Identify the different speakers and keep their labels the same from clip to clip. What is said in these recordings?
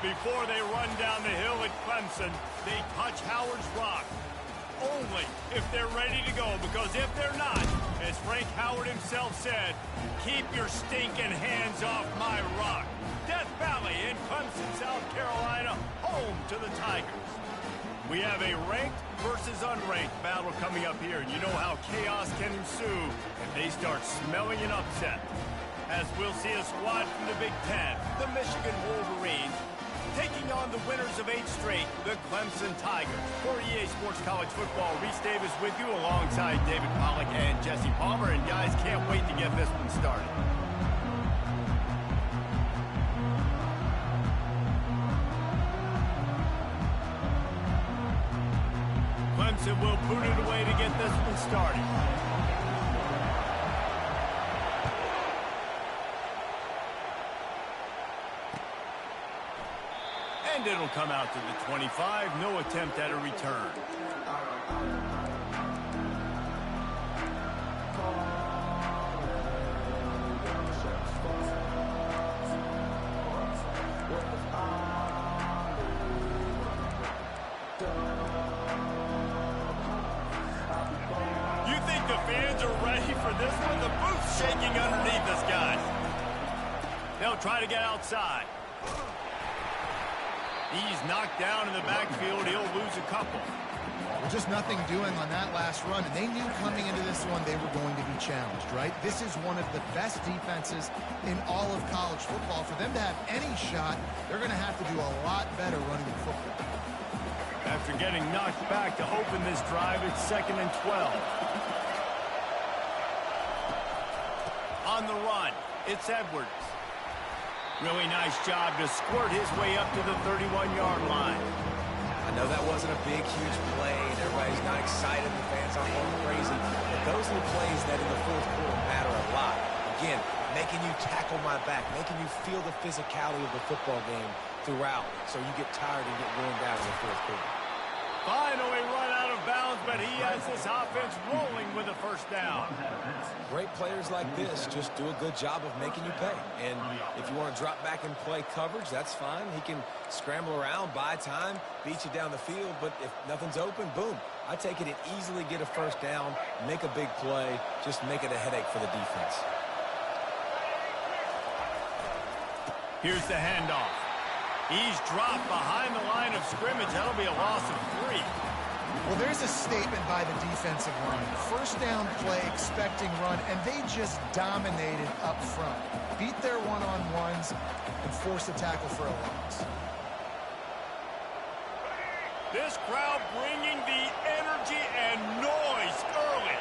Speaker 1: Before they run down the hill at Clemson, they touch Howard's rock. Only if they're ready to go, because if they're not, as Frank Howard himself said, keep your stinking hands off my rock. Death Valley in Clemson, South Carolina, home to the Tigers. We have a ranked versus unranked battle coming up here, and you know how chaos can ensue if they start smelling an upset. As we'll see a squad from the Big Ten, the Michigan Wolverine, taking on the winners of 8 straight, the Clemson Tigers. For EA Sports College Football, Reese Davis with you alongside David Pollack and Jesse Palmer. And guys, can't wait to get this one started. Clemson will boot it away to get this one started. And it'll come out to the 25. No attempt at a return. You think the fans are ready for this one? The booth's shaking underneath us, guys. They'll try to get outside. He's knocked down in the backfield. He'll lose a couple.
Speaker 2: Well, just nothing doing on that last run, and they knew coming into this one they were going to be challenged, right? This is one of the best defenses in all of college football. For them to have any shot, they're going to have to do a lot better running the football.
Speaker 1: After getting knocked back to open this drive, it's 2nd and 12. On the run, it's Edwards. Really nice job to squirt his way up to the 31-yard line.
Speaker 3: I know that wasn't a big, huge play, and everybody's not excited. The fans aren't going crazy. But those are the plays that in the fourth quarter matter a lot. Again, making you tackle my back, making you feel the physicality of the football game throughout, so you get tired and get worn down in the fourth quarter.
Speaker 1: Finally run out of bounds, but he has this offense rolling with a first down.
Speaker 3: Great players like this just do a good job of making you pay. And if you want to drop back and play coverage, that's fine. He can scramble around, buy time, beat you down the field. But if nothing's open, boom. I take it and easily get a first down, make a big play, just make it a headache for the defense.
Speaker 1: Here's the handoff. He's dropped behind the line of scrimmage. That'll be a loss of 3.
Speaker 2: Well, there's a statement by the defensive line. First down play, expecting run, and they just dominated up front. Beat their one-on-ones and forced a tackle for a loss.
Speaker 1: This crowd bringing the energy and noise early.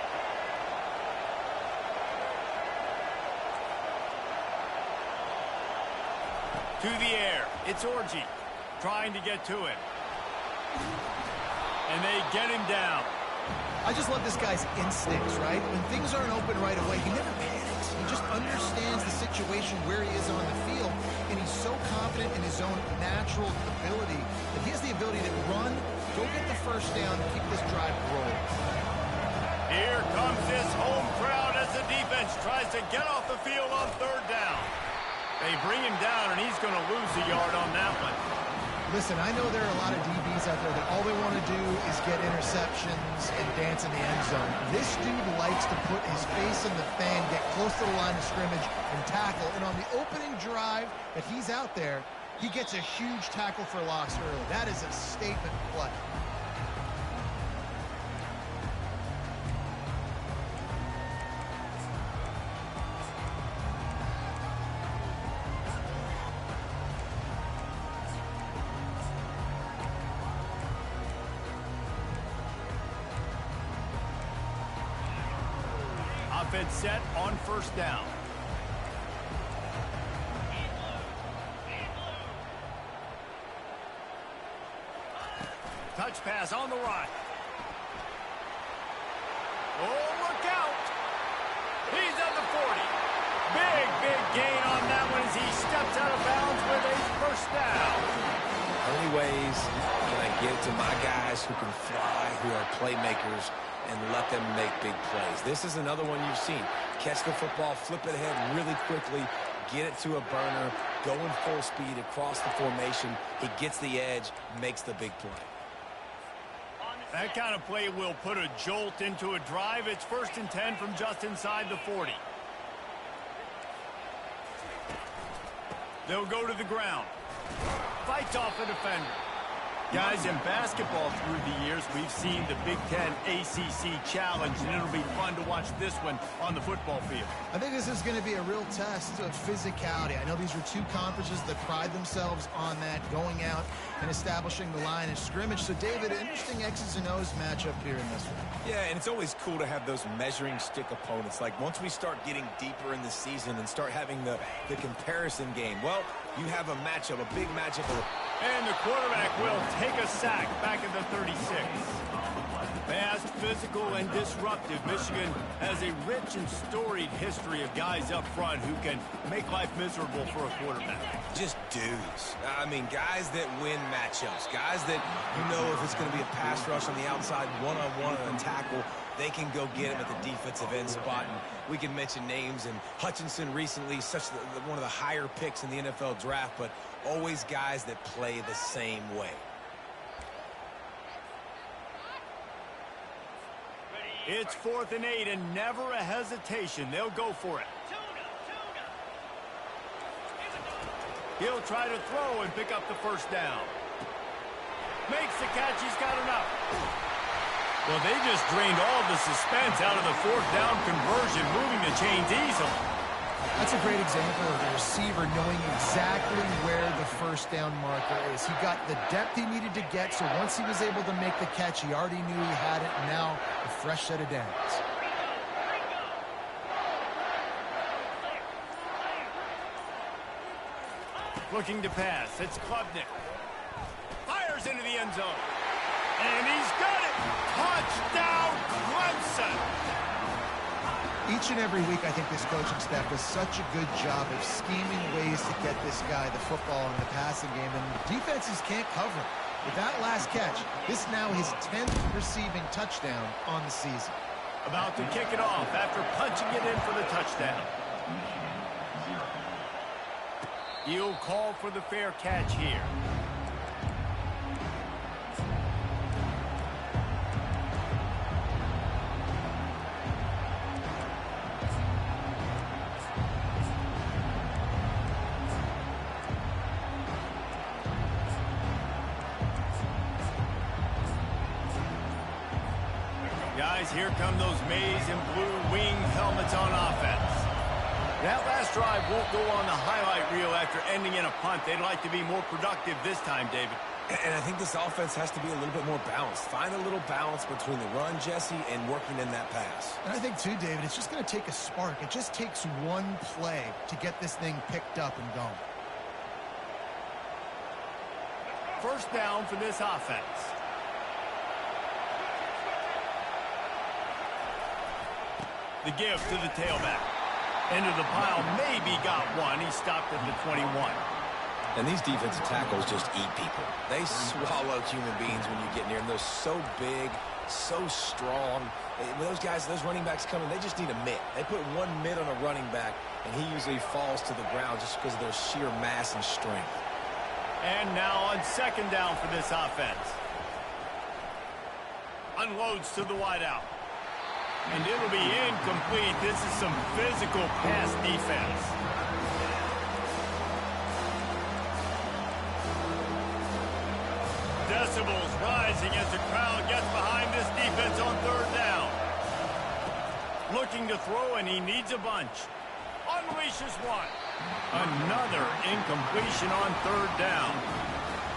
Speaker 1: To the air. It's Orji trying to get to him. And they get him down.
Speaker 2: I just love this guy's instincts, right? When things aren't open right away, he never panics. He just understands the situation where he is on the field, and he's so confident in his own natural ability that he has the ability to run, go get the first down, and keep this drive rolling.
Speaker 1: Here comes this home crowd as the defense tries to get off the field on 3rd down. They bring him down, and he's going to lose a yard on that one.
Speaker 2: Listen, I know there are a lot of DBs out there that all they want to do is get interceptions and dance in the end zone. This dude likes to put his face in the fan, get close to the line of scrimmage, and tackle. And on the opening drive that he's out there, he gets a huge tackle for loss early. That is a statement play.
Speaker 1: Offense set on 1st down. Touch pass on the run. Oh, look out. He's at the 40. Big gain on that one as he steps out of bounds with a first down.
Speaker 3: Only ways can I get it to my guys who can fly, who are playmakers, and let them make big plays. This is another one you've seen. Catch the football, flip it ahead really quickly, get it to a burner, going full speed across the formation. He gets the edge, makes the big play.
Speaker 1: That kind of play will put a jolt into a drive. It's 1st and 10 from just inside the 40. They'll go to the ground. Fights off a defender. Guys, in basketball through the years, we've seen the Big Ten ACC Challenge, and it'll be fun to watch this one on the football field.
Speaker 2: I think this is going to be a real test of physicality. I know these are two conferences that pride themselves on that, going out and establishing the line of scrimmage. So, David, interesting X's and O's matchup here in this one.
Speaker 3: Yeah, and it's always cool to have those measuring stick opponents. Like, once we start getting deeper in the season and start having the comparison game, well, you have a matchup, a big matchup.
Speaker 1: And the quarterback will take a sack back at the 36. Fast, physical, and disruptive. Michigan has a rich and storied history of guys up front who can make life miserable for a quarterback.
Speaker 3: Just dudes. I mean, guys that win matchups. Guys that, you know, if it's going to be a pass rush on the outside, one-on-one on a tackle, they can go get him at the defensive end spot. And we can mention names, and Hutchinson recently, one of the higher picks in the NFL draft, but always guys that play the same way.
Speaker 1: It's 4th and 8, and never a hesitation. They'll go for it. He'll try to throw and pick up the 1st down. Makes the catch. He's got enough. Well, they just drained all the suspense out of the 4th down conversion, moving the chains easily.
Speaker 2: That's a great example of the receiver knowing exactly where the 1st down marker is. He got the depth he needed to get, so once he was able to make the catch, he already knew he had it. Now, a fresh set of downs.
Speaker 1: Looking to pass. It's Klubnik. Fires into the end zone. And he's got it. Touchdown, Clemson.
Speaker 2: Each and every week, I think this coaching staff does such a good job of scheming ways to get this guy the football in the passing game, and defenses can't cover him. With that last catch, this is now his 10th receiving touchdown on the season.
Speaker 1: About to kick it off after punching it in for the touchdown. He'll call for the fair catch here. Guys, here come those maize and blue wing helmets on offense. That last drive won't go on the highlight reel after ending in a punt. They'd like to be more productive this time, David.
Speaker 3: And I think this offense has to be a little bit more balanced. Find a little balance between the run, Jesse, and working in that pass.
Speaker 2: And I think, too, David, it's just going to take a spark. It just takes one play to get this thing picked up and going.
Speaker 1: 1st down for this offense. The give to the tailback. Into the pile, maybe got one. He stopped at the 21.
Speaker 3: And these defensive tackles just eat people. They swallow human beings when you get near them. They're so big, so strong. When those guys, those running backs come in, they just need a mitt. They put one mitt on a running back, and he usually falls to the ground just because of their sheer mass and strength.
Speaker 1: And now on 2nd down for this offense. Unloads to the wideout. And it'll be incomplete. This is some physical pass defense. Decibels rising as the crowd gets behind this defense on 3rd down. Looking to throw, and he needs a bunch. Unleashes one. Another incompletion on 3rd down.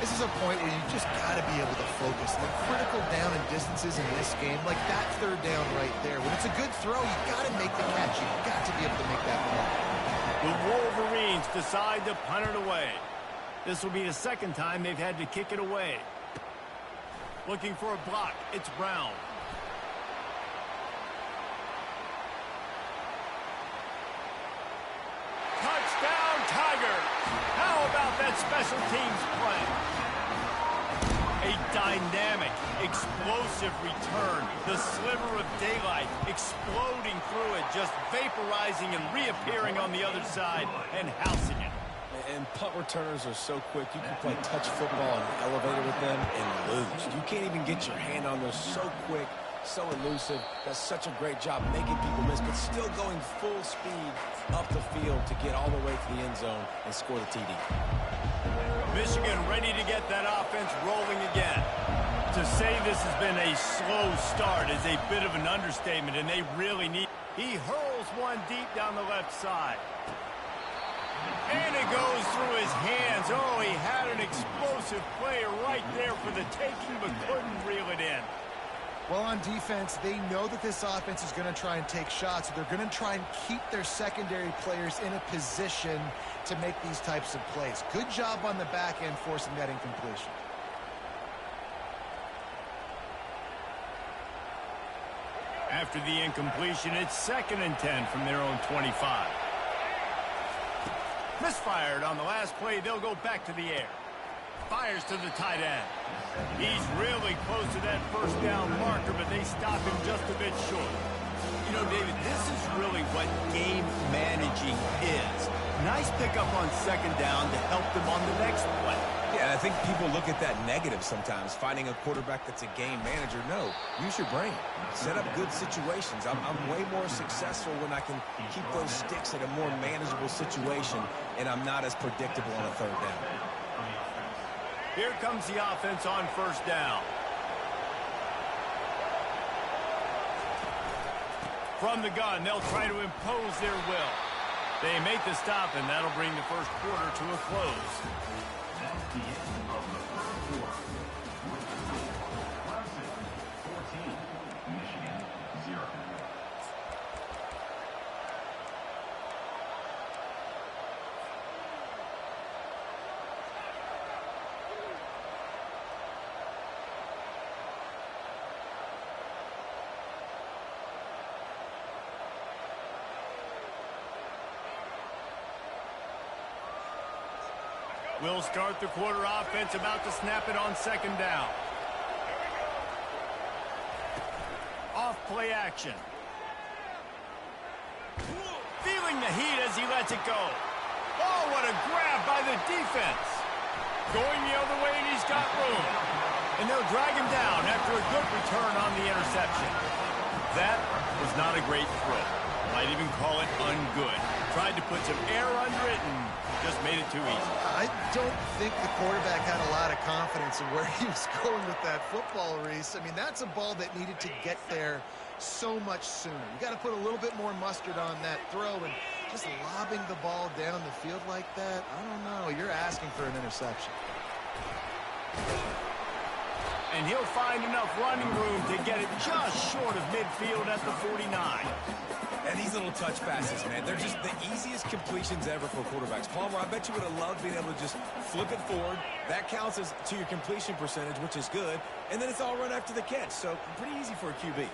Speaker 2: This is a point where you just got to be able to focus. The critical down and distances in this game, like that 3rd down right there. When it's a good throw, you got to make the catch. You've got to be able to make that play.
Speaker 1: The Wolverines decide to punt it away. This will be the 2nd time they've had to kick it away. Looking for a block. It's Brown. Touchdown, Tigers! How about that special teams play? A dynamic, explosive return. The sliver of daylight exploding through it, just vaporizing and reappearing on the other side and housing it.
Speaker 3: And punt returners are so quick. You can play touch football in the elevator with them and lose. You can't even get your hand on those. So quick, so elusive. Does such a great job making people miss, but still going full speed up the field to get all the way to the end zone and score the TD.
Speaker 1: Michigan ready to get that offense rolling again. To say this has been a slow start is a bit of an understatement, and they really need... He hurls one deep down the left side. And it goes through his hands. Oh, he had an explosive player right there for the taking, but couldn't reel it in.
Speaker 2: Well, on defense, they know that this offense is going to try and take shots. So they're going to try and keep their secondary players in a position to make these types of plays. Good job on the back end forcing that incompletion.
Speaker 1: After the incompletion, it's 2nd and 10 from their own 25. Misfired on the last play. They'll go back to the air. Fires to the tight end. He's really close to that first down marker, but they stop him just a bit short. You know, David, this is really what game managing is. Nice pickup on 2nd down to help them on the next play.
Speaker 3: Yeah, I think people look at that negative sometimes, finding a quarterback that's a game manager. No, use your brain. Set up good situations. I'm way more successful when I can keep those sticks in a more manageable situation, and I'm not as predictable on a 3rd down.
Speaker 1: Here comes the offense on 1st down. From the gun, they'll try to impose their will. They make the stop, and that'll bring the first quarter to a close.
Speaker 4: That's the end of the first quarter. Clemson 14, Michigan 0.
Speaker 1: We'll start the quarter offense, about to snap it on 2nd down. Off play action. Feeling the heat as he lets it go. Oh, what a grab by the defense. Going the other way, and he's got room. And they'll drag him down after a good return on the interception. That was not a great throw. Might even call it ungood. Tried to put some air under it and just made it too easy.
Speaker 2: I don't think the quarterback had a lot of confidence in where he was going with that football, Reese. I mean, that's a ball that needed to get there so much sooner. You got to put a little bit more mustard on that throw, and just lobbing the ball down the field like that, I don't know. You're asking for an interception.
Speaker 1: And he'll find enough running room to get it just short of midfield at the 49.
Speaker 3: And these little touch passes, man, they're just the easiest completions ever for quarterbacks. Palmer, I bet you would have loved being able to just flip it forward. That counts as to your completion percentage, which is good. And then it's all run after the catch, so pretty easy for a QB.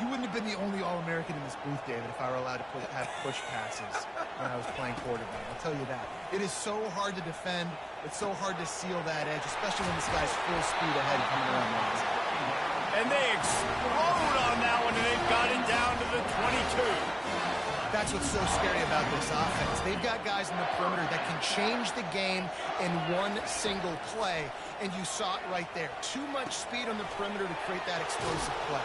Speaker 2: You wouldn't have been the only All-American in this booth, David, if I were allowed to have push passes when I was playing quarterback. I'll tell you that. It is so hard to defend. It's so hard to seal that edge, especially when this guy's full speed ahead coming around the outside.
Speaker 1: And they explode on that one, and they've got it down to the 22.
Speaker 2: That's what's so scary about this offense. They've got guys in the perimeter that can change the game in one single play, and you saw it right there. Too much speed on the perimeter to create that explosive play.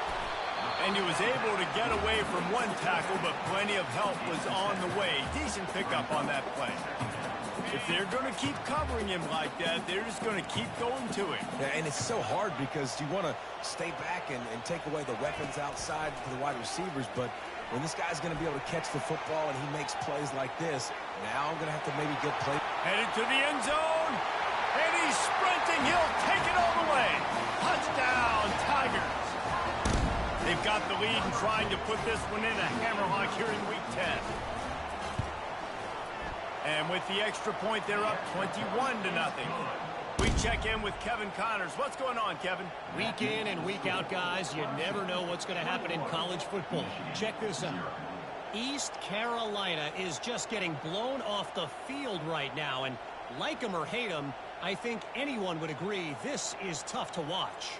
Speaker 1: And he was able to get away from one tackle, but plenty of help was on the way. Decent pickup on that play. If they're going to keep covering him like that, they're just going to keep going to him.
Speaker 3: Yeah, and it's so hard because you want to stay back and take away the weapons outside for the wide receivers, but when this guy's going to be able to catch the football and he makes plays like this, now I'm going to have to maybe get play.
Speaker 1: Headed to the end zone, and he's sprinting. He'll take it all the way. Touchdown, Tigers. They've got the lead and trying to put this one in a hammerlock here in Week 10. And with the extra point, they're up 21-0. We check in with Kevin Connors. What's going on, Kevin?
Speaker 5: Week in and week out, guys. You never know what's going to happen in college football. Check this out. East Carolina is just getting blown off the field right now, and Like him or hate him, I think anyone would agree this is tough to watch.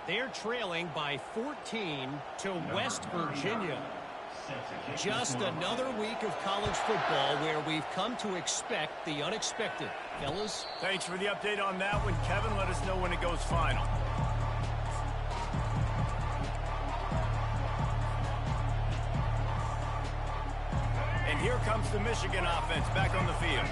Speaker 5: They're trailing by 14 to West Virginia. Just another week of college football where we've come to expect the unexpected. Fellas?
Speaker 1: Thanks for the update on that one, Kevin. Let us know when it goes final. And here comes the Michigan offense back on the field.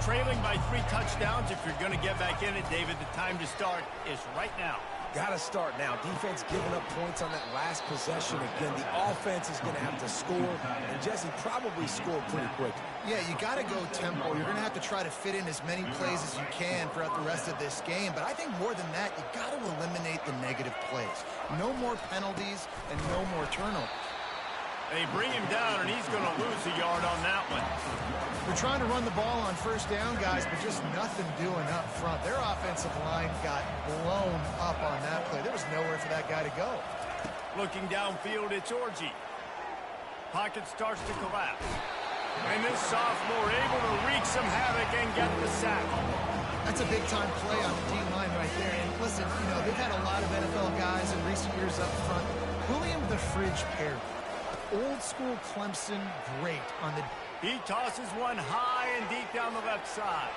Speaker 1: Trailing by 3 touchdowns. If you're going to get back in it, David, the time to start is right now.
Speaker 3: Got to start now. Defense giving up points on that last possession. Again, the offense is going to have to score, and Jesse probably scored pretty quickly.
Speaker 2: Yeah, you got to go tempo. You're going to have to try to fit in as many plays as you can throughout the rest of this game. But I think more than that, you got to eliminate the negative plays. No more penalties and no more turnovers.
Speaker 1: They bring him down, and he's going to lose a yard on that one.
Speaker 2: They're trying to run the ball on first down, guys, but just nothing doing up front. Their offensive line got blown up on that play. There was nowhere for that guy to go. Looking downfield, it's Orji. Pocket starts to collapse. And this sophomore able to wreak some havoc and get the sack. That's a big-time play on the D-line right there. And listen, you know, they've had a lot of NFL guys in recent years up front. William the Fridge Perry. Old school Clemson great on the... He tosses one high and deep down the left side.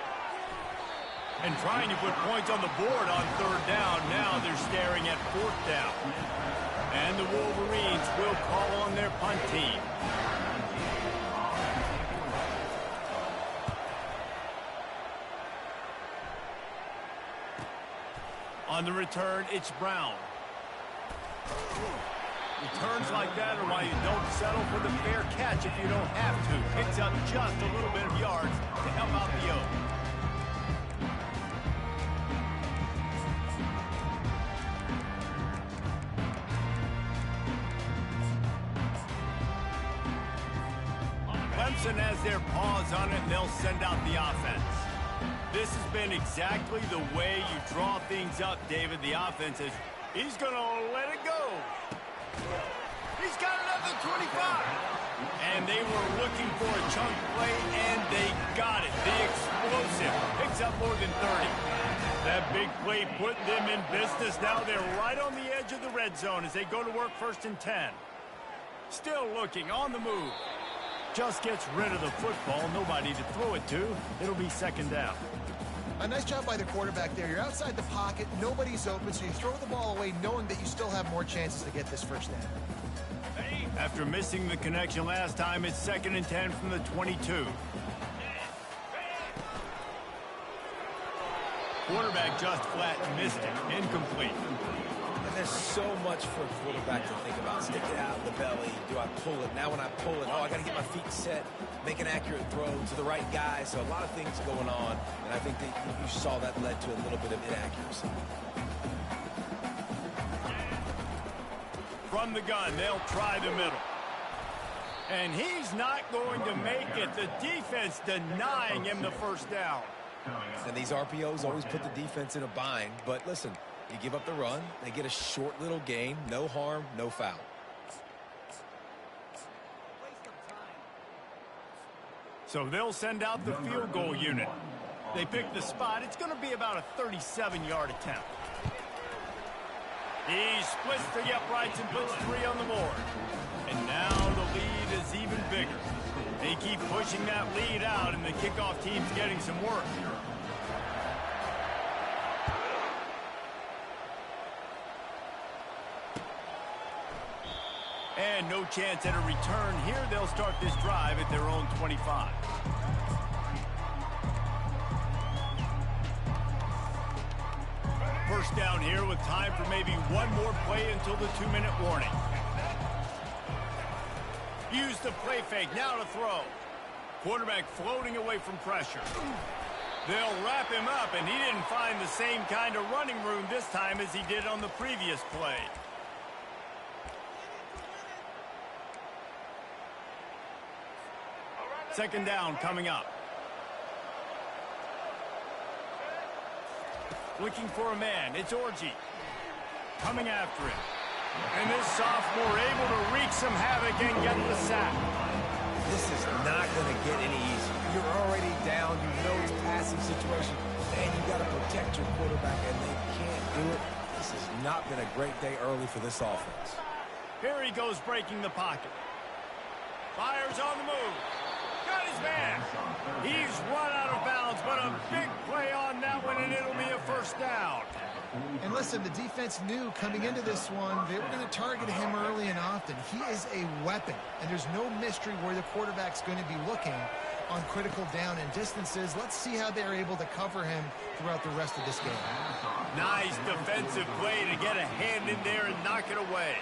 Speaker 2: And trying to put points on the board on 3rd down. Now they're staring at 4th down. And the Wolverines will call on their punt team. On the return, it's Brown. Returns like that are why you don't settle for the fair catch if you don't have to. Picks up just a little bit of yards to help out the Oak. Clemson has their paws on it, and they'll send out the offense. This has been exactly the way you draw things up, David. The offense is, he's going to let it go. He's got it up to 25. And they were looking for a chunk play, and they got it. The explosive picks up more than 30. That big play putting them in business. Now they're right on the edge of the red zone as they go to work 1st and 10. Still looking on the move. Just gets rid of the football. Nobody to throw it to. It'll be 2nd down. A nice job by the quarterback there. You're outside the pocket. Nobody's open, so you throw the ball away knowing that you still have more chances to get this 1st down. After missing the connection last time, it's 2nd and 10 from the 22. Quarterback just flat missed it. Incomplete.
Speaker 3: And there's so much for a quarterback to think about. Stick it out of the belly. Do I pull it? Now when I pull it, I got to get my feet set, make an accurate throw to the right guy. So a lot of things going on, and I think that you saw that led to a little bit of inaccuracy.
Speaker 1: From the gun, they'll try the middle. And he's not going to make it. The defense denying him the 1st down.
Speaker 3: And these RPOs always put the defense in a bind. But listen, you give up the run, they get a short little gain. No harm, no foul.
Speaker 1: So they'll send out the field goal unit. They pick the spot. It's going to be about a 37-yard attempt. He splits the uprights and puts 3 on the board. And now the lead is even bigger. They keep pushing that lead out, and the kickoff team's getting some work. And no chance at a return here. They'll start this drive at their own 25. First down here with time for maybe one more play until the 2-minute warning. Use the play fake, now to throw. Quarterback floating away from pressure. They'll wrap him up, and he didn't find the same kind of running room this time as he did on the previous play. Second down coming up. Looking for a man. It's Orji. Coming after him. And this sophomore able to wreak some havoc and get the sack.
Speaker 3: this is not going to get any easier. You're already down. You know it's a passing situation. And you got to protect your quarterback, and they can't do it. This has not been a great day early for this offense.
Speaker 1: Here he goes breaking the pocket. Fires on the move. Got his man. He's run out of bounds, but a big play on that one, and it'll be a first down.
Speaker 2: And listen, the defense knew coming into this one, they were going to target him early and often. He is a weapon, and there's no mystery where the quarterback's going to be looking on critical down and distances. Let's see how they're able to cover him throughout the rest of this game.
Speaker 1: Nice defensive play to get a hand in there and knock it away.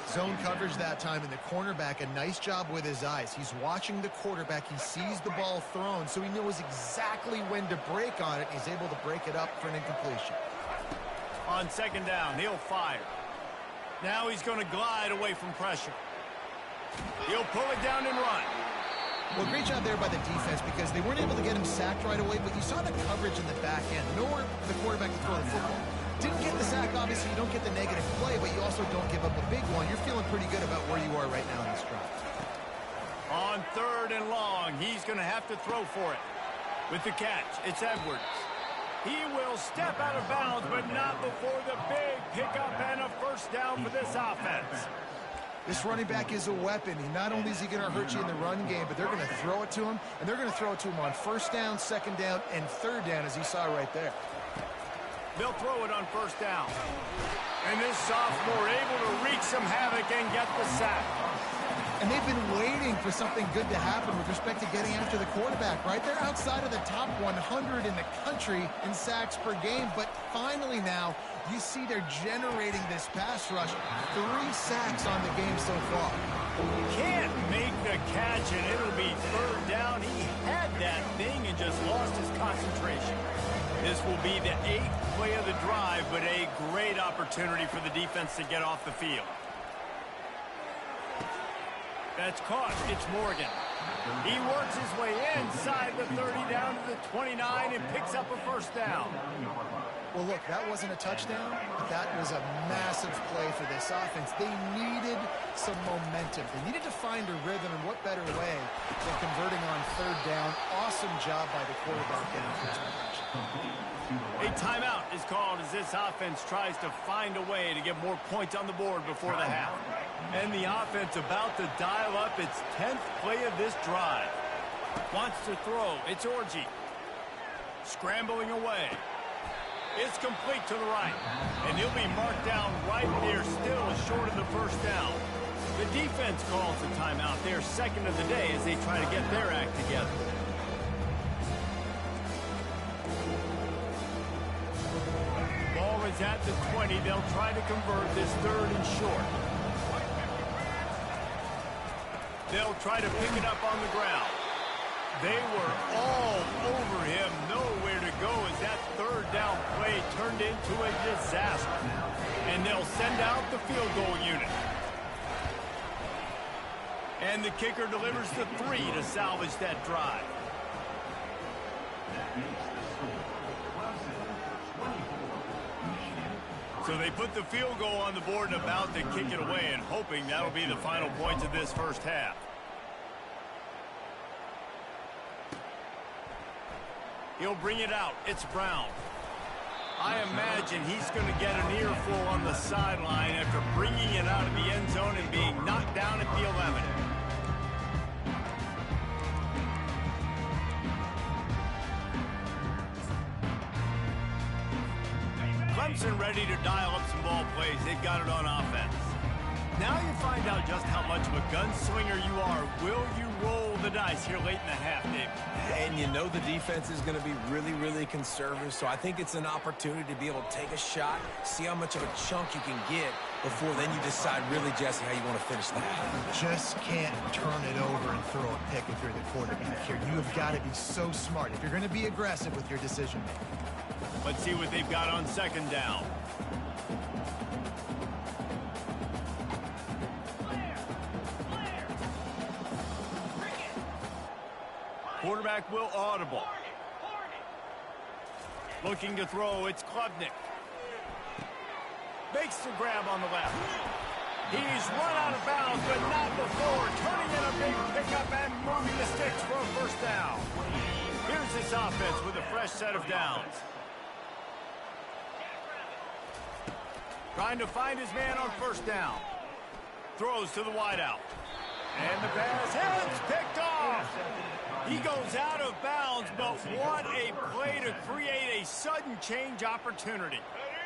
Speaker 2: Zone coverage that time, and the cornerback, a nice job with his eyes. He's watching the quarterback. He sees the ball thrown, so he knows exactly when to break on it. He's able to break it up for an incompletion.
Speaker 1: On second down, he'll fire. Now he's going to glide away from pressure. He'll pull it down and run.
Speaker 2: Well, great job there by the defense because they weren't able to get him sacked right away, but you saw the coverage in the back end. Nowhere the quarterback to throw the football. Didn't get the sack, obviously. You don't get the negative play, but you also don't give up a big one. You're feeling pretty good about where you are right now in this drive.
Speaker 1: On third and long, he's going to have to throw for it. With the catch, it's Edwards. He will step out of bounds, but not before the big pickup and a first down for this offense.
Speaker 2: This running back is a weapon. Not only is he going to hurt you in the run game, but they're going to throw it to him, and they're going to throw it to him on first down, second down, and third down, as you saw right there.
Speaker 1: They'll throw it on first down. And this sophomore able to wreak some havoc and get the sack.
Speaker 2: And they've been waiting for something good to happen with respect to getting after the quarterback, right? They're outside of the top 100 in the country in sacks per game, but finally now you see they're generating this pass rush. 3 sacks on the game so far.
Speaker 1: Can't make the catch, and it'll be third down. He had that thing and just lost his concentration. This will be the 8th play of the drive, but a great opportunity for the defense to get off the field. That's caught. It's Morgan. He works his way inside the 30 down to the 29 and picks up a first down.
Speaker 2: Well, look, that wasn't a touchdown, but that was a massive play for this offense. They needed some momentum. They needed to find a rhythm, and what better way than converting on third down. Awesome job by the quarterback getting first protection.
Speaker 1: A timeout is called as this offense tries to find a way to get more points on the board before the half. And the offense about to dial up its 10th play of this drive. Wants to throw. It's Orji. Scrambling away. It's complete to the right. And he'll be marked down right there, still short of the first down. The defense calls the timeout. They're second of the day as they try to get their act together. Ball is at the 20. They'll try to convert this third and short. They'll try to pick it up on the ground. They were all over him, nowhere to go as that third down play turned into a disaster. And they'll send out the field goal unit. And the kicker delivers the 3 to salvage that drive. So they put the field goal on the board and about to kick it away and hoping that'll be the final points of this first half. He'll bring it out. It's Brown. I imagine he's going to get an earful on the sideline after bringing it out of the end zone and being knocked down at the 11. Clemson ready to dial up some ball plays. They've got it on offense. Now you find out just how much of a gunslinger you are. Will you roll the dice here late in the half, Dave?
Speaker 3: And you know the defense is going to be really, really conservative, so I think it's an opportunity to be able to take a shot, see how much of a chunk you can get before then you decide really, Jesse, how you want to finish the half.
Speaker 2: Just can't turn it over and throw a pick if you're the quarterback here. You have got to be so smart if you're going to be aggressive with your decision-making.
Speaker 1: Let's see what they've got on second down. Quarterback will audible. Looking to throw, it's Klubnik. Makes the grab on the left. He's run out of bounds, but not before. Turning in a big pickup and moving the sticks for a first down. Here's this offense with a fresh set of downs. Trying to find his man on first down. Throws to the wideout. And the pass hits, picked off. He goes out of bounds, but what a play to create a sudden change opportunity.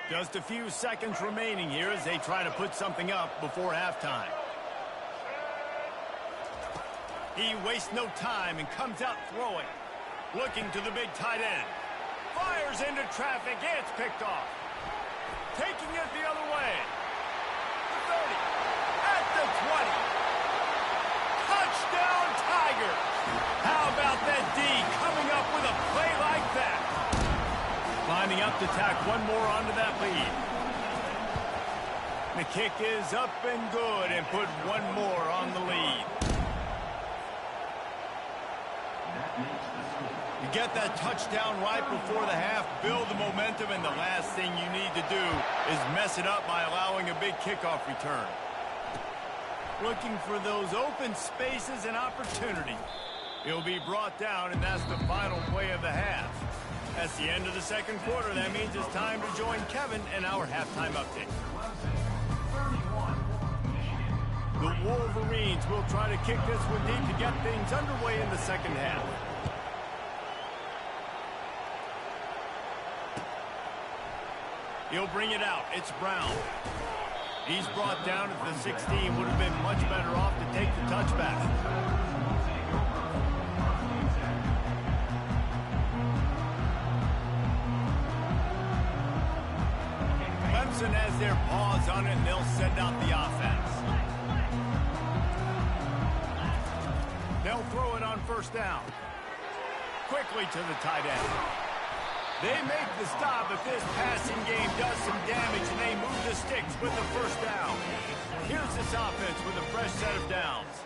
Speaker 1: Just a few seconds remaining here as they try to put something up before halftime. He wastes no time and comes out throwing. Looking to the big tight end. Fires into traffic. It's picked off. Taking it the other way. The 30. At the 20. Touchdown Tigers. How about that D coming up with a play like that? Lining up to tack one more onto that lead. The kick is up and good and put one more on the lead. You get that touchdown right before the half, build the momentum, and the last thing you need to do is mess it up by allowing a big kickoff return. Looking for those open spaces and opportunity. He'll be brought down, and that's the final play of the half. That's the end of the second quarter. That means it's time to join Kevin and our halftime update. The Wolverines will try to kick this one deep to get things underway in the second half. He'll bring it out. It's Brown. He's brought down at the 16. Would have been much better off to take the touchback. Clemson has their paws on it, and they'll send out the offense. They'll throw it on first down. Quickly to the tight end. They make the stop, but this passing game does some damage, and they move the sticks with the first down. Here's this offense with a fresh set of downs.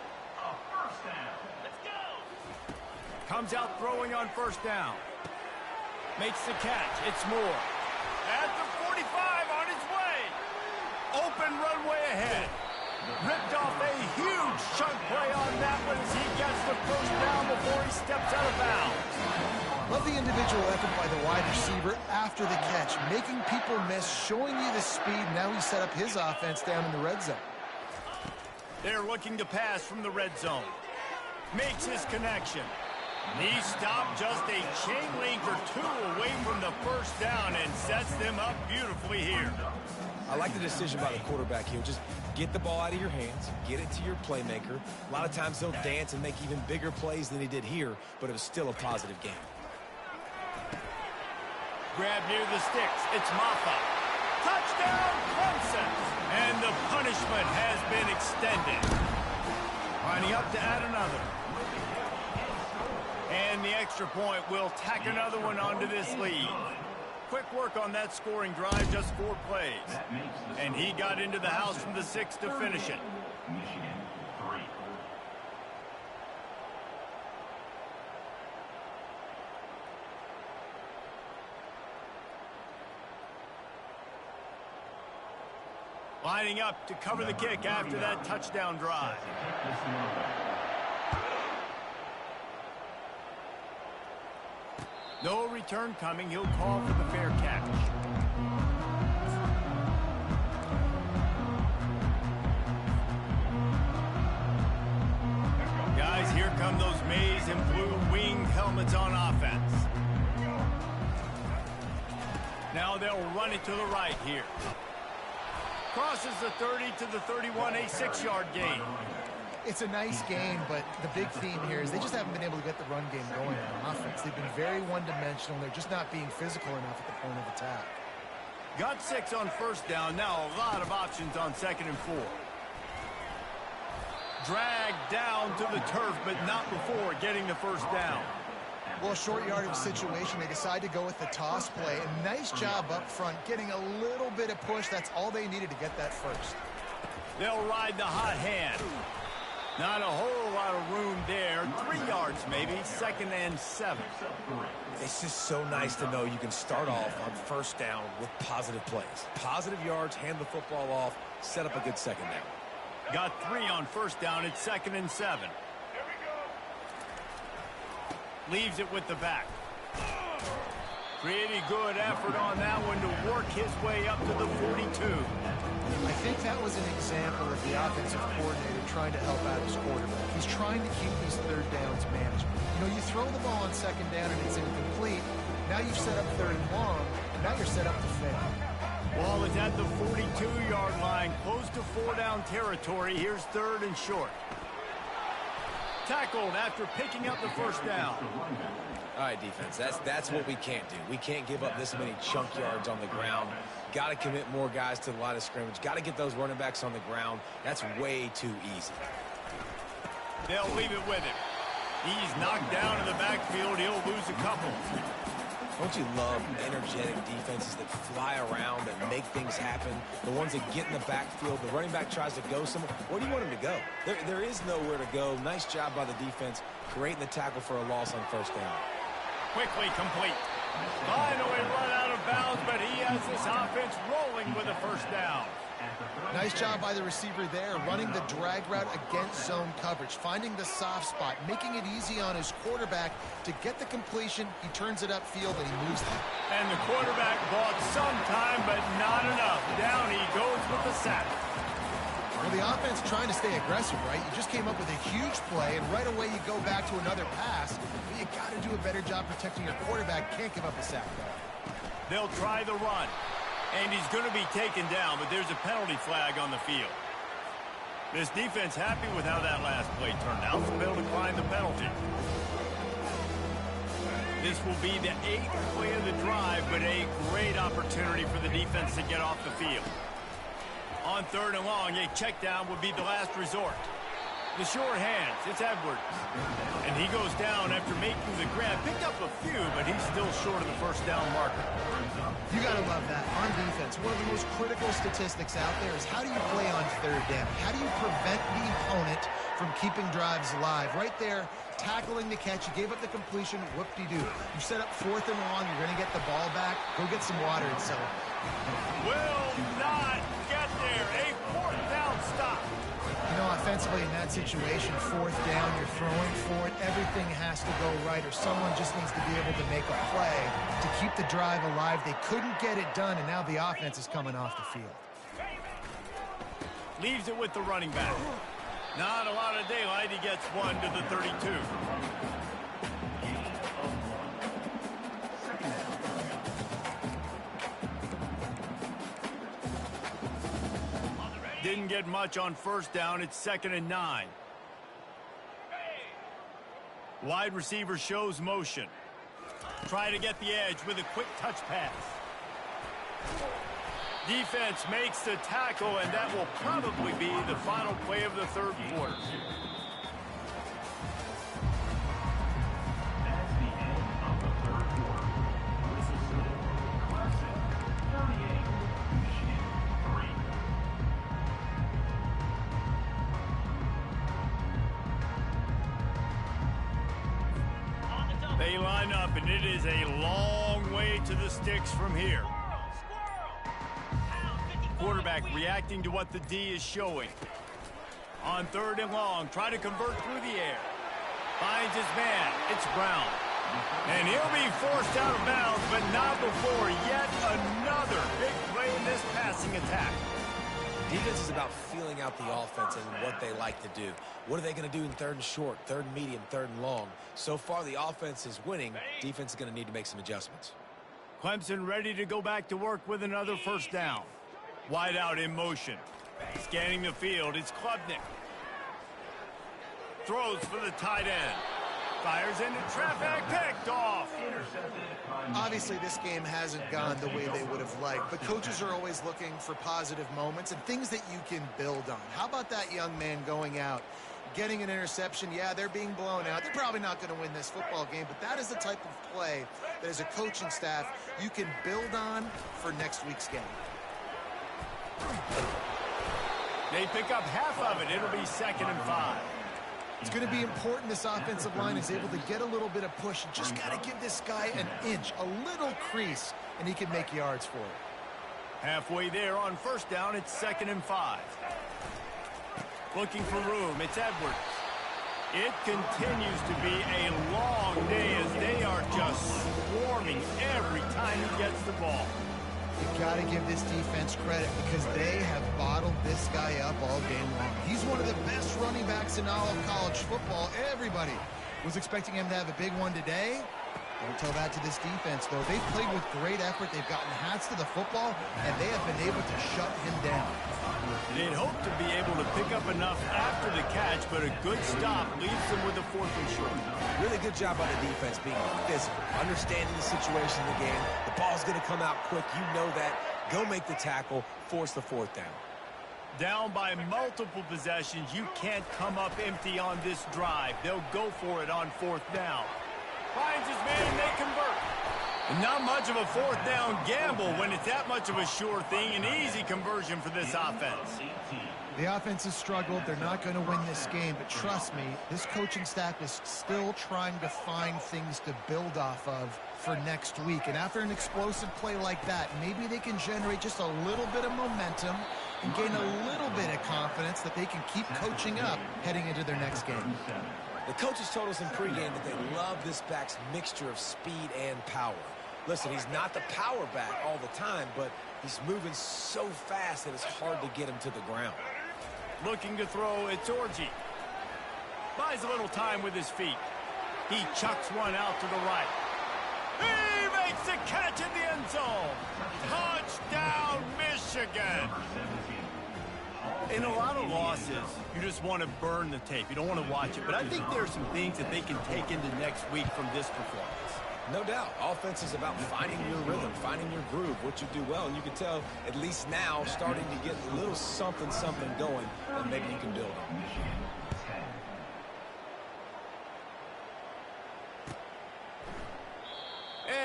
Speaker 4: First down. Let's go.
Speaker 1: Comes out throwing on first down. Makes the catch. It's Moore. At the 45 on his way. Open runway ahead. Ripped off a huge chunk play on that one as he gets the first down before he steps out of bounds.
Speaker 2: Love the individual effort by the wide receiver after the catch, making people miss, showing you the speed. Now he set up his offense down in the red zone.
Speaker 1: They're looking to pass from the red zone. Makes his connection. He stopped just a chain link or two away from the first down and sets them up beautifully here.
Speaker 3: I like the decision by the quarterback here. Just get the ball out of your hands, get it to your playmaker. A lot of times he'll dance and make even bigger plays than he did here, but it was still a positive game.
Speaker 1: Grab near the sticks. It's Maffa. Touchdown, Clemson. And the punishment has been extended. Lining up to add another. And the extra point will tack another one onto this lead. Quick work on that scoring drive, just 4 plays. And he got into the house from the 6 to finish it.
Speaker 4: Michigan, 3.
Speaker 1: Lining up to cover the kick after that touchdown drive. No return coming. He'll call for the fair catch. Guys, here come those maize and blue winged helmets on offense. Now they'll run it to the right here. Crosses the 30 to the 31, a 6-yard gain.
Speaker 2: It's a nice game, but the big theme here is they just haven't been able to get the run game going on offense. They've been very one-dimensional. They're just not being physical enough at the point of attack.
Speaker 1: Got 6 on first down. Now a lot of options on 2nd and 4. Dragged down to the turf, but not before getting the first down.
Speaker 2: Well, short yardage situation, they decide to go with the toss play. A nice job up front, getting a little bit of push. That's all they needed to get that first.
Speaker 1: They'll ride the hot hand. Not a whole lot of room there. 3 yards maybe, 2nd and 7.
Speaker 3: It's just so nice to know you can start off on first down with positive plays. Positive yards, hand the football off, set up a good second down.
Speaker 1: Got 3 on first down. It's 2nd and 7. Leaves it with the back. Pretty good effort on that one to work his way up to the 42.
Speaker 2: I think that was an example of the offensive coordinator trying to help out his quarterback. He's trying to keep these third downs manageable. You know, you throw the ball on second down and it's incomplete. Now you've set up third and long, and now you're set up to fail.
Speaker 1: Ball is at the 42-yard line, close to 4-down territory. Here's 3rd and short. Tackled after picking up the first down.
Speaker 3: All right, defense, that's what we can't do. We can't give up this many chunk yards on the ground. Got to commit more guys to the line of scrimmage. Got to get those running backs on the ground. That's way too easy.
Speaker 1: They'll leave it with him. He's knocked down in the backfield. He'll lose a couple.
Speaker 3: Don't you love energetic defenses that fly around and make things happen? The ones that get in the backfield, the running back tries to go somewhere. Where do you want him to go? There is nowhere to go. Nice job by the defense creating the tackle for a loss on first down.
Speaker 1: Quickly complete. Finally run out of bounds, but he has this offense rolling with a first down.
Speaker 2: Nice job by the receiver there, running the drag route against zone coverage, finding the soft spot, making it easy on his quarterback to get the completion. He turns it upfield, and he moves them.
Speaker 1: And the quarterback bought some time, but not enough. Down he goes with the sack.
Speaker 2: Well, the offense trying to stay aggressive, right? You just came up with a huge play, and right away you go back to another pass. But you got to do a better job protecting your quarterback. Can't give up a sack, though.
Speaker 1: They'll try the run. And he's going to be taken down, but there's a penalty flag on the field. This defense happy with how that last play turned out, so they'll decline the penalty. This will be the 8th play of the drive, but a great opportunity for the defense to get off the field. On 3rd and long, a check down would be the last resort. The short hands, it's Edwards. And he goes down after making the grab. Picked up a few, but he's still short of the first down marker.
Speaker 2: You got to love that. On defense, one of the most critical statistics out there is how do you play on 3rd down? How do you prevent the opponent from keeping drives alive? Right there, tackling the catch. You gave up the completion. Whoop-de-doo. You set up 4th and long. You're going to get the ball back. Go get some water and celebrate.
Speaker 1: Will not get there. A 4th down stop.
Speaker 2: You know, offensively in that situation, 4th down, you're throwing for it. Everything has to go right, or someone just needs to be able to make a play to keep the drive alive. They couldn't get it done, and now the offense is coming off the field.
Speaker 1: Leaves it with the running back. Not a lot of daylight. He gets 1 to the 32. Didn't get much on first down. It's 2nd and 9. Wide receiver shows motion. Try to get the edge with a quick touch pass. Defense makes the tackle, and that will probably be the final play of the 3rd quarter.
Speaker 4: That's the end of the 3rd quarter. Mississippi, Clemson, 38, Michigan, 3.
Speaker 1: They line up, and it is a long way to the sticks from here. Quarterback reacting to what the D is showing. On 3rd and long, try to convert through the air. Finds his man. It's Brown. And he'll be forced out of bounds, but not before yet another big play in this passing attack.
Speaker 3: Defense is about feeling out the offense and what they like to do. What are they going to do in 3rd and short, 3rd and medium, 3rd and long? So far, the offense is winning. Defense is going to need to make some adjustments.
Speaker 1: Clemson ready to go back to work with another first down. Wide out in motion. Scanning the field, it's Klubnik. Throws for the tight end. Fires into traffic, picked off.
Speaker 2: Obviously, this game hasn't gone the way they would have liked, but coaches are always looking for positive moments and things that you can build on. How about that young man going out, getting an interception? Yeah, they're being blown out. They're probably not going to win this football game, but that is the type of play that as a coaching staff you can build on for next week's game.
Speaker 1: They pick up half of it. It'll be 2nd and 5.
Speaker 2: It's going to be important this offensive line is able to get a little bit of push. You just got to give this guy an inch, a little crease, and he can make yards for it.
Speaker 1: Halfway there on first down, it's 2nd and 5. Looking for room. It's Edwards. It continues to be a long day as they are just swarming every time he gets the ball.
Speaker 2: You got to give this defense credit because they have bottled this guy up all game long. He's one of the best running backs in all of college football. Everybody was expecting him to have a big one today. Don't tell that to this defense, though. They've played with great effort. They've gotten hats to the football, and they have been able to shut him down.
Speaker 1: They'd hope to be able to pick up enough after the catch, but a good stop leaves them with a 4th and short.
Speaker 3: Really good job by the defense being physical, understanding the situation in the game. The ball's going to come out quick. You know that. Go make the tackle, force the 4th down.
Speaker 1: Down by multiple possessions, you can't come up empty on this drive. They'll go for it on 4th down. Finds his man and they convert. And not much of a 4th down gamble when it's that much of a sure thing. An easy conversion for this offense.
Speaker 2: The offense has struggled. They're not going to win this game, but trust me, this coaching staff is still trying to find things to build off of for next week. And after an explosive play like that, maybe they can generate just a little bit of momentum and gain a little bit of confidence that they can keep coaching up heading into their next game.
Speaker 3: The coaches told us in pregame that they love this back's mixture of speed and power. Listen, he's not the power back all the time, but he's moving so fast that it's hard to get him to the ground.
Speaker 1: Looking to throw, it's Orji. Buys a little time with his feet. He chucks one out to the right. He makes the catch in the end zone. Touchdown, Michigan. In a lot of losses, you just want to burn the tape. You don't want to watch it. But I think there are some things that they can take into next week from this performance.
Speaker 3: No doubt. Offense is about finding your rhythm, finding your groove, what you do well. And you can tell, at least now, starting to get a little something going that maybe you can build on.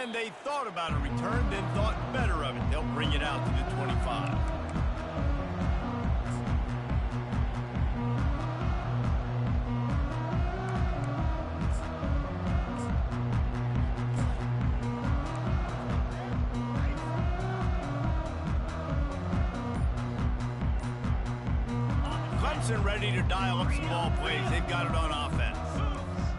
Speaker 1: And they thought about a return, then thought better of it. They'll bring it out to the 25. Clemson ready to dial up some ball plays. They've got it on offense.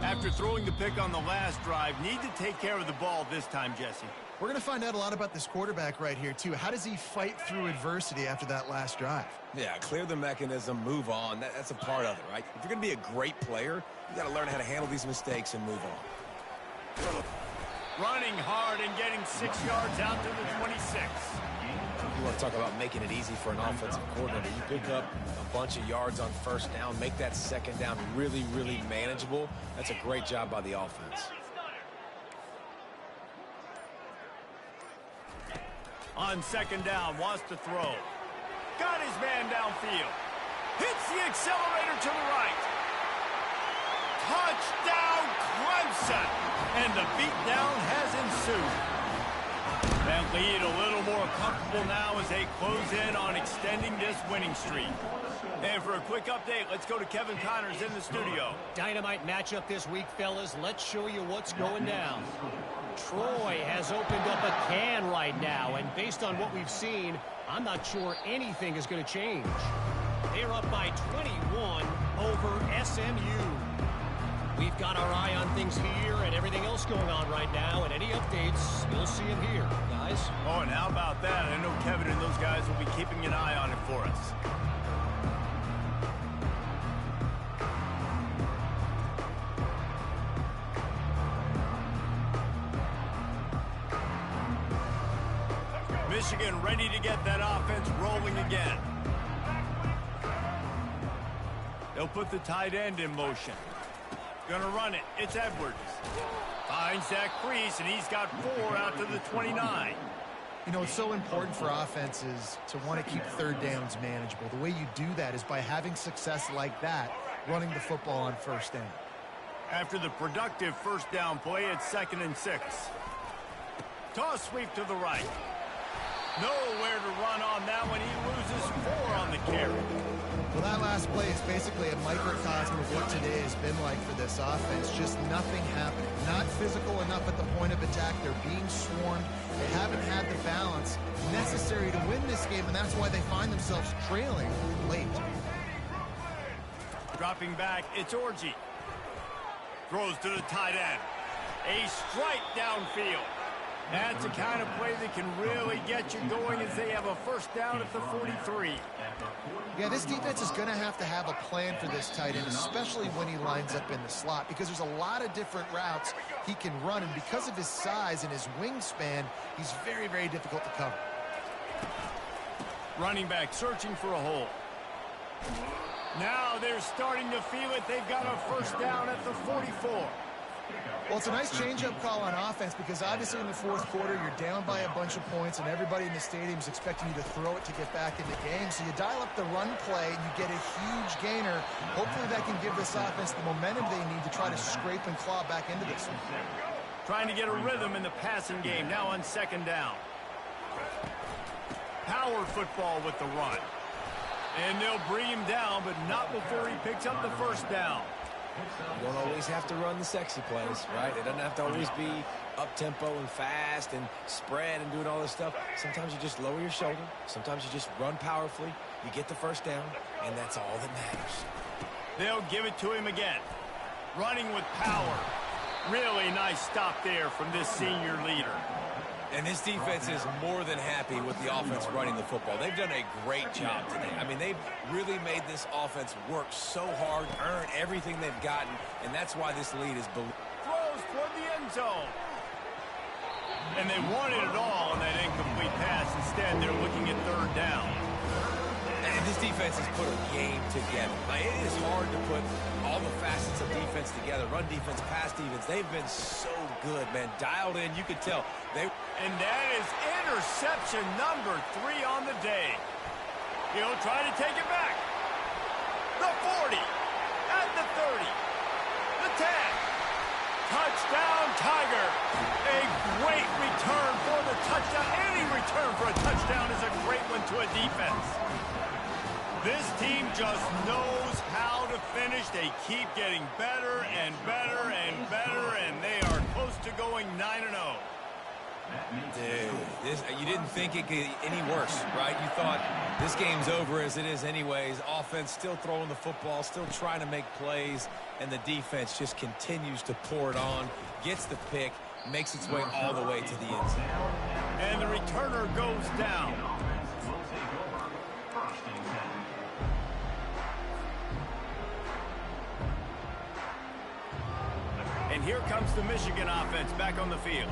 Speaker 1: After throwing the pick on the last drive, need to take care of the ball this time, Jesse.
Speaker 2: We're going to find out a lot about this quarterback right here, too. How does he fight through adversity after that last drive?
Speaker 3: Yeah, clear the mechanism, move on. That's a part of it, right? If you're going to be a great player, you got to learn how to handle these mistakes and move on.
Speaker 1: Running hard and getting 6 yards out to the 26.
Speaker 3: You want to talk about making it easy for an offensive coordinator. You pick up a bunch of yards on 1st down, make that 2nd down really, really manageable. That's a great job by the offense.
Speaker 1: On 2nd down, wants to throw. Got his man downfield. Hits the accelerator to the right. Touchdown, Clemson! And the beatdown has ensued. That lead a little more comfortable now as they close in on extending this winning streak. And for a quick update, let's go to Kevin Connors in the studio.
Speaker 5: Dynamite matchup this week, fellas. Let's show you what's going down. Troy has opened up a can right now, and based on what we've seen, I'm not sure anything is going to change. They're up by 21 over SMU. We've got our eye on things here and everything else going on right now, and any updates, you'll see them here, guys.
Speaker 1: Oh, and how about that? I know Kevin and those guys will be keeping an eye on it for us. Michigan ready to get that offense rolling again. They'll put the tight end in motion. Gonna run it. It's Edwards. Finds that crease, and he's got 4 out to the 29.
Speaker 2: You know, it's so important for offenses to want to keep 3rd downs manageable. The way you do that is by having success like that, running the football on 1st down.
Speaker 1: After the productive 1st down play, it's 2nd and 6. Toss sweep to the right. Nowhere to run on that one. He loses 4 on the carry.
Speaker 2: Well, that last play is basically a microcosm of what today has been like for this offense. Just nothing happened. Not physical enough at the point of attack. They're being swarmed. They haven't had the balance necessary to win this game, and that's why they find themselves trailing late.
Speaker 1: Dropping back, it's Orgy. Throws to the tight end. A strike downfield. That's the kind of play that can really get you going as they have a first down at the 43.
Speaker 2: Yeah, this defense is going to have a plan for this tight end, especially when he lines up in the slot, because there's a lot of different routes he can run, and because of his size and his wingspan, he's very, very difficult to cover.
Speaker 1: Running back searching for a hole. Now they're starting to feel it. They've got a first down at the 44.
Speaker 2: Well, it's a nice change-up call on offense because obviously in the fourth quarter you're down by a bunch of points and everybody in the stadium is expecting you to throw it to get back in the game. So you dial up the run play and you get a huge gainer. Hopefully that can give this offense the momentum they need to try to scrape and claw back into this one.
Speaker 1: Trying to get a rhythm in the passing game now on second down. Power football with the run. And they'll bring him down, but not before he picks up the first down.
Speaker 3: You don't always have to run the sexy plays, right? It doesn't have to always be up-tempo and fast and spread and doing all this stuff. Sometimes you just lower your shoulder. Sometimes you just run powerfully. You get the first down, and that's all that matters.
Speaker 1: They'll give it to him again. Running with power. Really nice stop there from this senior leader.
Speaker 3: And this defense is more than happy with the offense running the football. They've done a great job today. I mean, they've really made this offense work so hard, earn everything they've gotten, and that's why this lead is
Speaker 1: throws toward the end zone. And they wanted it all on that incomplete pass. Instead, they're looking at third down.
Speaker 3: And this defense has put a game together. Like, it is hard to put all the facets of defense together. Run defense, pass defense. They've been so good, man. Dialed in, you could tell.
Speaker 1: And that is interception number 3 on the day. He'll try to take it back. The 40. At the 30. The 10. Touchdown, Tiger. A great return for the touchdown. Any return for a touchdown is a great one to a defense. This team just knows how to finish. They keep getting better and better and better, and they are close to going 9-0.
Speaker 3: Dude, you didn't think it could get any worse, right? You thought this game's over as it is anyways. Offense still throwing the football, still trying to make plays, and the defense just continues to pour it on, gets the pick, makes its way all the way to the end zone.
Speaker 1: And the returner goes down. And here comes the Michigan offense back on the field.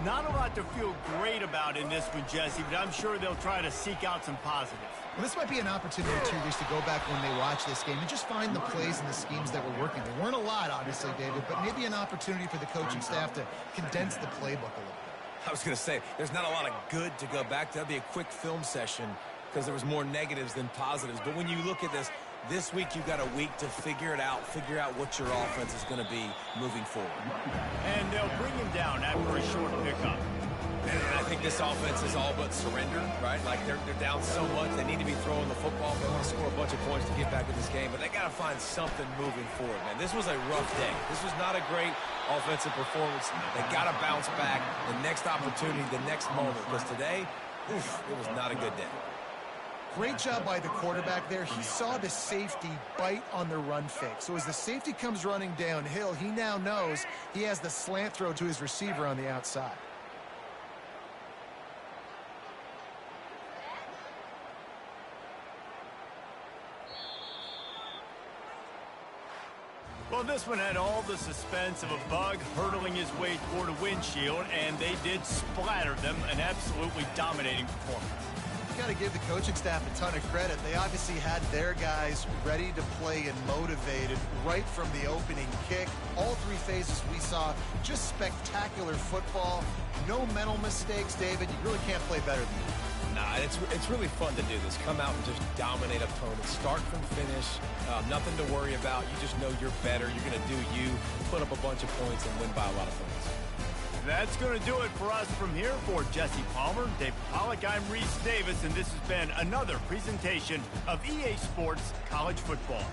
Speaker 1: Not a lot to feel great about in this one, Jesse, but I'm sure they'll try to seek out some positives.
Speaker 2: Well, this might be an opportunity too, Reese, to go back when they watch this game and just find the plays and the schemes that were working. There weren't a lot, obviously, David, but maybe an opportunity for the coaching staff to condense the playbook a little bit.
Speaker 3: I was going to say, there's not a lot of good to go back to. That'd be a quick film session because there was more negatives than positives. But when you look at this week you've got a week to figure it out, figure out what your offense is going to be moving forward.
Speaker 1: And they'll bring him down after a short pickup.
Speaker 3: And I think this offense is all but surrender, right? Like they're down so much, they need to be throwing the football. They want to score a bunch of points to get back in this game, but they got to find something moving forward, man. This was a rough day. This was not a great offensive performance. They got to bounce back the next opportunity, the next moment, because today, it was not a good day.
Speaker 2: Great job by the quarterback there. He saw the safety bite on the run fake. So as the safety comes running downhill, he now knows he has the slant throw to his receiver on the outside.
Speaker 1: Well, this one had all the suspense of a bug hurtling his way toward a windshield, and they did splatter them, an absolutely dominating performance.
Speaker 2: You got to give the coaching staff a ton of credit. They obviously had their guys ready to play and motivated right from the opening kick. All 3 phases we saw, just spectacular football. No mental mistakes, David. You really can't play better than that.
Speaker 3: Nah, it's really fun to do this. Come out and just dominate opponents. Start from finish. Nothing to worry about. You just know you're better. You're going to do you, put up a bunch of points, and win by a lot of points.
Speaker 1: That's going to do it for us from here. For Jesse Palmer, Dave Pollack, I'm Reese Davis, and this has been another presentation of EA Sports College Football.